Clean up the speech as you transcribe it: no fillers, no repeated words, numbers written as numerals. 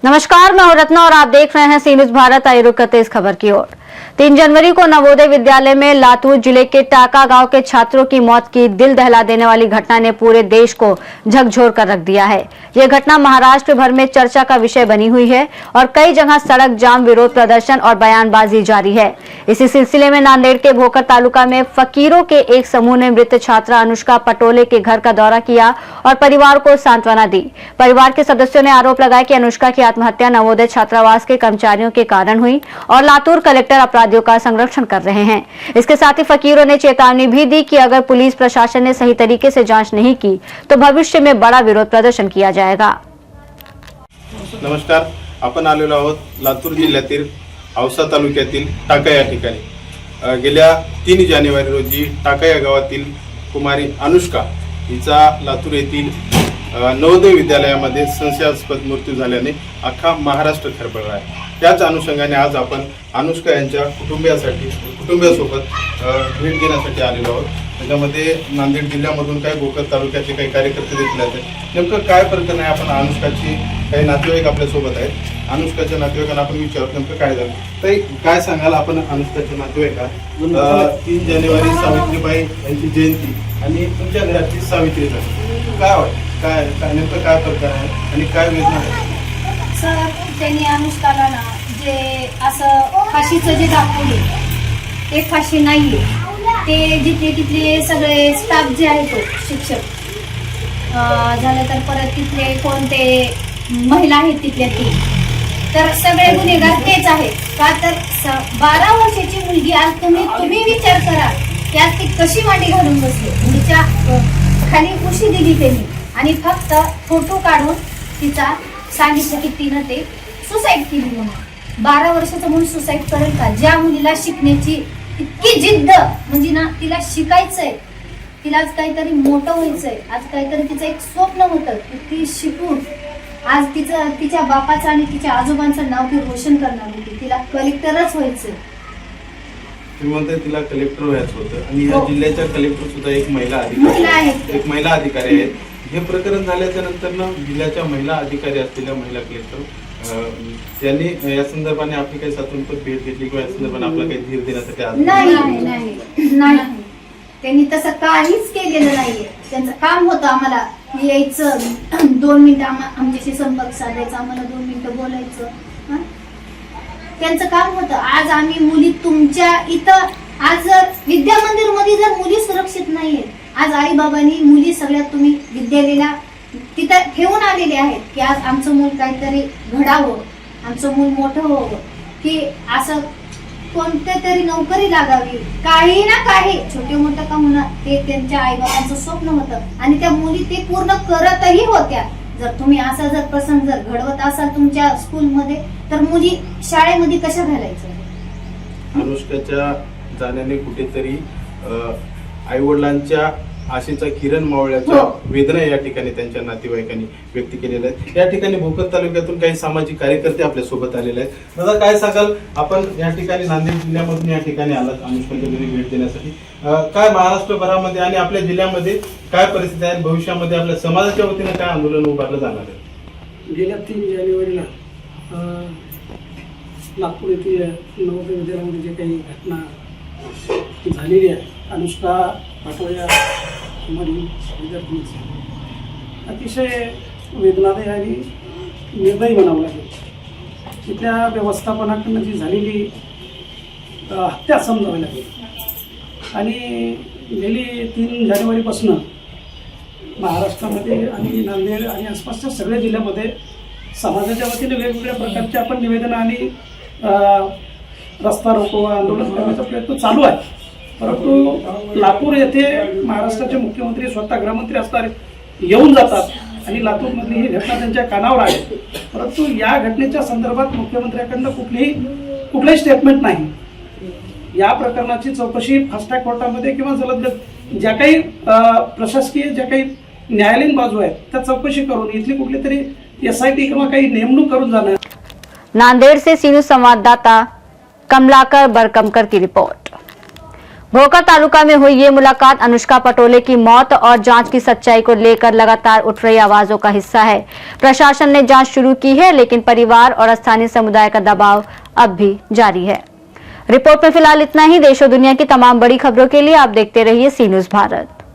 नमस्कार, मैं हूं रत्ना और आप देख रहे हैं सी न्यूज भारत। आइए रुक करते इस खबर की ओर। 3 जनवरी को नवोदय विद्यालय में लातूर जिले के टाका गांव के छात्रों की मौत की दिल दहला देने वाली घटना ने पूरे देश को झकझोर कर रख दिया है। यह घटना महाराष्ट्र भर में चर्चा का विषय बनी हुई है और कई जगह सड़क जाम, विरोध प्रदर्शन और बयानबाजी जारी है। इसी सिलसिले में नांदेड़ के भोकर तालुका में फकीरों के एक समूह ने मृत छात्रा अनुष्का पटोले के घर का दौरा किया और परिवार को सांत्वना दी। परिवार के सदस्यों ने आरोप लगाया कि अनुष्का की आत्महत्या नवोदय छात्रावास के कर्मचारियों के कारण हुई और लातूर कलेक्टर अपराधियों का संरक्षण कर रहे हैं। इसके साथ ही फकीरों ने चेतावनी भी दी कि अगर पुलिस प्रशासन ने सही तरीके से जांच नहीं की तो भविष्य में बड़ा विरोध प्रदर्शन किया जाएगा। नमस्कार, आपण आलेलो आहोत लातूर जिल्ह्यातील औसा तालुक्यातील टाका या ठिकाणी। गेल्या 3 जानेवारी रोजी टाका या गावातील कुमारी अनुष्का हिचा लातूर येथील नवोदय विद्यालयामध्ये संशयास्पद मृत्यू झाल्याने अख्खा महाराष्ट्र खळबळला आहे। त्याच अनुषंगाने आज आपण अनुष्का यांच्या कुटुंबियासोबत भेट घेण्यासाठी आलेलो आहोत। त्याच्यामध्ये नांदेड जिल्ह्यामधून काही भोकर तालुक्याचे काही कार्यकर्ते देखील आहेत। नेमकं काय प्रकरण आहे, आपण अनुष्काची काही नातेवाईक आपल्यासोबत आहेत। अनुष्काच्या नातेवाईकांना आपण विचारतो नेमकं काय झालं। तर काय सांगाल आपण अनुष्काच्या नातेवाईका 3 जानेवारी सावित्रीबाई यांची जयंती आणि तुमच्या घराची सावित्री झाली, काय वाटतं, काय नेमकं काय प्रकार आहे आणि काय वेदना आहे? सर, त्यांनी अनुष्काला ना जे असं फाशीचं जे दाखवले ते फाशी नाहीये। ते तिथले सगळे स्टाफ जे आहे तो शिक्षक झालं तर परत तिथले कोणते महिला आहेत तिथल्या ती तर सगळे गुन्हेगार तेच आहेत का तर 12 वर्षाची मुलगी आज तुम्ही विचार करा की आज ती कशी मांडी घालून बसली, तिच्या खाली उशी दिली त्यांनी आणि फक्त फोटो काढून तिचा सांगितलं की तिनं ते सुसाईड केली म्हणून। 12 वर्षाचं मुलं सुसाईड करेल का? ज्या मुलीला शिकण्याची इतकी जिद्द म्हणजे ना तिला शिकायचंय, तिला आज काहीतरी मोठं व्हायचंय, आज काहीतरी तिचं एक स्वप्न होतं की ती शिकून आज तिच्या बापाचं आणि तिच्या आजोबांचं नाव ती रोशन करणार होती, तिला कलेक्टरच व्हायचंय। तुम्ही म्हणताय तिला कलेक्टर व्हायचं होतं आणि या जिल्ह्याच्या कलेक्टर सुद्धा एक महिला अधिकारी आहेत। हे प्रकरण झाल्याच्या नंतर ना जिल्ह्याच्या महिला अधिकारी असलेल्या महिला कलेक्टर त्यांनी या संदर्भाने आपली काही सातत्याने भेट घेतली किंवा या संदर्भाने आपला काही धीर देण्यासाठी नाही, त्यांनी तसं काहीच केलेलं नाहीये। त्यांचं काम होतं आम्हाला यायचं, 2 मिनिटं आमच्याशी संपर्क साधायचा, आम्हाला 2 मिनिटं बोलायचं, त्यांचं काम होतं। आज आम्ही मुली तुमच्या इथं आज जर विद्या मंदिर मध्ये जर मुली सुरक्षित नाहीये, आज आई बाबांनी मुली सगळ्या तुम्ही विद्यालयाला तिथं ठेवून आलेले आहेत की आज आमचं मूल काहीतरी घडावं, आमचं मूल मोठं व्हावं, की असं कोणत्या तरी नोकरी लागावी, काही ना काही छोटे मोठं काम होणार ते त्यांच्या आई बाबांचं स्वप्न होतं आणि त्या मुली ते पूर्ण करतही होत्या। जर तुम्ही असा जर प्रसंग जर घडवत असाल तुमच्या स्कूलमध्ये तर मुली शाळेमध्ये कशा घालायचं? अनुष्काच्या जाण्याने कुठेतरी आई वडिलांच्या आशेचा किरण मावळल्याच्या वेदना या ठिकाणी त्यांच्या नातेवाईकांनी व्यक्त केलेल्या आहेत। या ठिकाणी भोकर तालुक्यातून काही सामाजिक कार्यकर्ते आपल्या सोबत आलेले आहेत। दादा, काय सांगाल, आपण या ठिकाणी नांदेड जिल्ह्यामधून या ठिकाणी आलात अनुष्काच्या घरी भेट देण्यासाठी, काय महाराष्ट्रभरामध्ये आणि आपल्या जिल्ह्यामध्ये काय परिस्थिती आहे, भविष्यामध्ये आपल्या समाजाच्या वतीने काय आंदोलन उभारलं जाणार आहे? गेल्या 3 जानेवारीला नागपूर येथील नवोदय विद्यालयामध्ये जे काही घटना झालेली आहे, अनुष्का पटोले विद्यार्थी अतिशय वेदनादायी आणि निर्दयी म्हणावं लागेल। तिथल्या व्यवस्थापनाकडून जी झालेली हत्या समजावी लागेल आणि गेली 3 जानेवारीपासून महाराष्ट्रामध्ये आणि नांदेड आणि आसपासच्या सगळ्या जिल्ह्यामध्ये समाजाच्या वतीने वेगवेगळ्या प्रकारचे आपण निवेदनं आणि रस्ता रोको आंदोलन करण्याचा प्रयत्न चालू आहे। परंतु लातूर येथे महाराष्ट्राचे मुख्यमंत्री स्वतः गृहमंत्री असणारे येऊन जातात आणि लातूरमधली ही घटना त्यांच्या कानावर आहे, परंतु या घटनेच्या संदर्भात मुख्यमंत्र्यांकडून कुठलंही स्टेटमेंट नाही। या प्रकरणाची चौकशी फास्ट ट्रॅक कोर्टामध्ये किंवा जलद ज्या काही प्रशासकीय ज्या काही न्यायालयीन बाजू आहेत त्या चौकशी करून इथली कुठली तरी SIT किंवा काही नेमणूक करून जाणार। नांदेड़ से सी न्यूज संवाददाता कमलाकर बरकमकर की रिपोर्ट। भोकर तालुका में हुई ये मुलाकात अनुष्का पटोले की मौत और जांच की सच्चाई को लेकर लगातार उठ रही आवाजों का हिस्सा है। प्रशासन ने जांच शुरू की है, लेकिन परिवार और स्थानीय समुदाय का दबाव अब भी जारी है। रिपोर्ट में फिलहाल इतना ही। देश और दुनिया की तमाम बड़ी खबरों के लिए आप देखते रहिए सी न्यूज़ भारत।